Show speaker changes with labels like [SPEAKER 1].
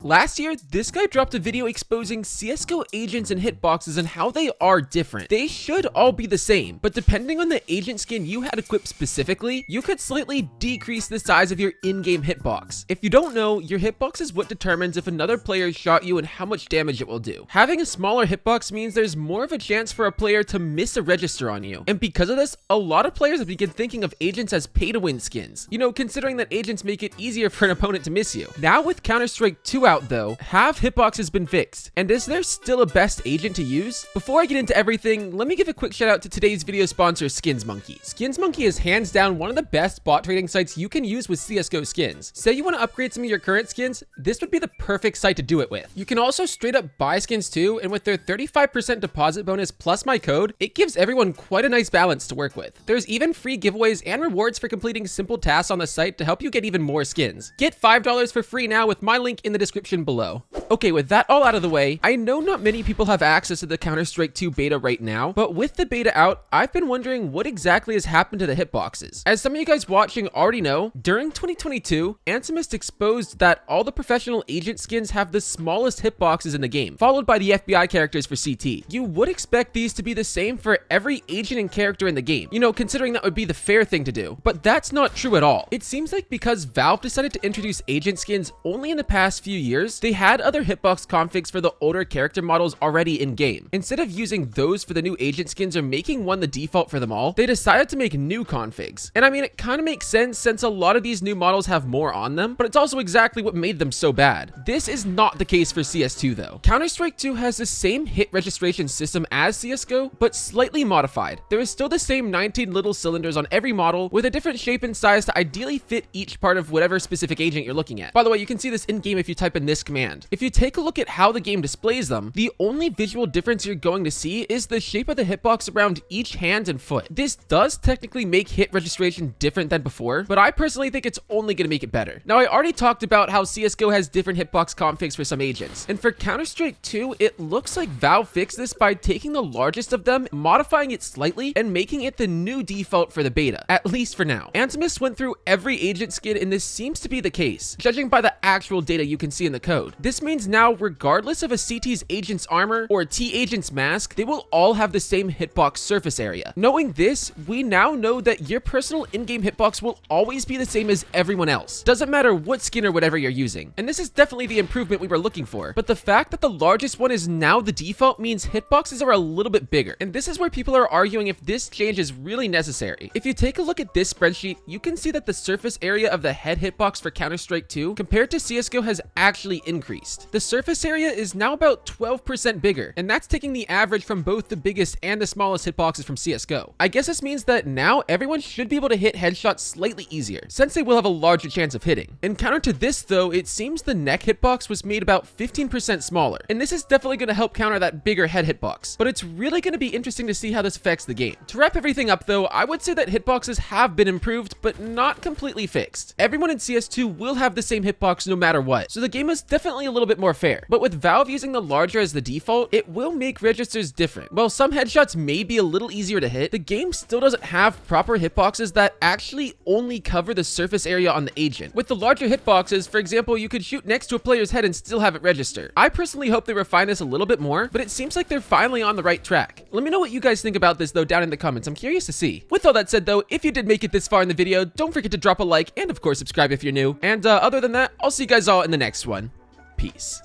[SPEAKER 1] Last year, this guy dropped a video exposing CSGO agents and hitboxes and how they are different. They should all be the same, but depending on the agent skin you had equipped specifically, you could slightly decrease the size of your in-game hitbox. If you don't know, your hitbox is what determines if another player shot you and how much damage it will do. Having a smaller hitbox means there's more of a chance for a player to miss a register on you. And because of this, a lot of players have begun thinking of agents as pay-to-win skins. You know, considering that agents make it easier for an opponent to miss you. Now with Counter-Strike 2 out though, have hitboxes been fixed? And is there still a best agent to use? Before I get into everything, let me give a quick shout out to today's video sponsor, SkinsMonkey. SkinsMonkey is hands down one of the best bot trading sites you can use with CSGO skins. Say you want to upgrade some of your current skins, this would be the perfect site to do it with. You can also straight up buy skins too, and with their 35% deposit bonus plus my code, it gives everyone quite a nice balance to work with. There's even free giveaways and rewards for completing simple tasks on the site to help you get even more skins. Get $5 for free now with my link in the description below. Okay, with that all out of the way, I know not many people have access to the Counter-Strike 2 beta right now, but with the beta out, I've been wondering what exactly has happened to the hitboxes. As some of you guys watching already know, during 2022, ANSIMIST exposed that all the professional agent skins have the smallest hitboxes in the game, followed by the FBI characters for CT. You would expect these to be the same for every agent and character in the game, you know, considering that would be the fair thing to do, but that's not true at all. It seems like because Valve decided to introduce agent skins only in the past few years, they had other hitbox configs for the older character models already in game. Instead of using those for the new agent skins or making one the default for them all, they decided to make new configs. And I mean, it kind of makes sense since a lot of these new models have more on them, but it's also exactly what made them so bad. This is not the case for CS2 though. Counter-Strike 2 has the same hit registration system as CSGO, but slightly modified. There is still the same 19 little cylinders on every model with a different shape and size to ideally fit each part of whatever specific agent you're looking at. By the way, you can see this in game if you type in this command. If you take a look at how the game displays them, the only visual difference you're going to see is the shape of the hitbox around each hand and foot. This does technically make hit registration different than before, but I personally think it's only going to make it better. Now, I already talked about how CSGO has different hitbox configs for some agents, and for Counter-Strike 2, it looks like Valve fixed this by taking the largest of them, modifying it slightly, and making it the new default for the beta, at least for now. ANSIMIST went through every agent skin, and this seems to be the case, judging by the actual data you can see in the code. This means now, regardless of a CT's agent's armor or a T agent's mask, they will all have the same hitbox surface area. Knowing this, we now know that your personal in-game hitbox will always be the same as everyone else. Doesn't matter what skin or whatever you're using. And this is definitely the improvement we were looking for. But the fact that the largest one is now the default means hitboxes are a little bit bigger. And this is where people are arguing if this change is really necessary. If you take a look at this spreadsheet, you can see that the surface area of the head hitbox for Counter-Strike 2 compared to CSGO has actually increased. The surface area is now about 12% bigger, and that's taking the average from both the biggest and the smallest hitboxes from CSGO. I guess this means that now everyone should be able to hit headshots slightly easier, since they will have a larger chance of hitting. In counter to this though, it seems the neck hitbox was made about 15% smaller, and this is definitely going to help counter that bigger head hitbox, but it's really going to be interesting to see how this affects the game. To wrap everything up though, I would say that hitboxes have been improved, but not completely fixed. Everyone in CS2 will have the same hitbox no matter what, so the game is definitely a little bit more fair. But with Valve using the larger as the default, it will make registers different. While some headshots may be a little easier to hit, the game still doesn't have proper hitboxes that actually only cover the surface area on the agent. With the larger hitboxes, for example, you could shoot next to a player's head and still have it register. I personally hope they refine this a little bit more, but it seems like they're finally on the right track. Let me know what you guys think about this though down in the comments. I'm curious to see. With all that said though, if you did make it this far in the video, don't forget to drop a like and of course subscribe if you're new. And other than that, I'll see you guys all in the next one. Peace.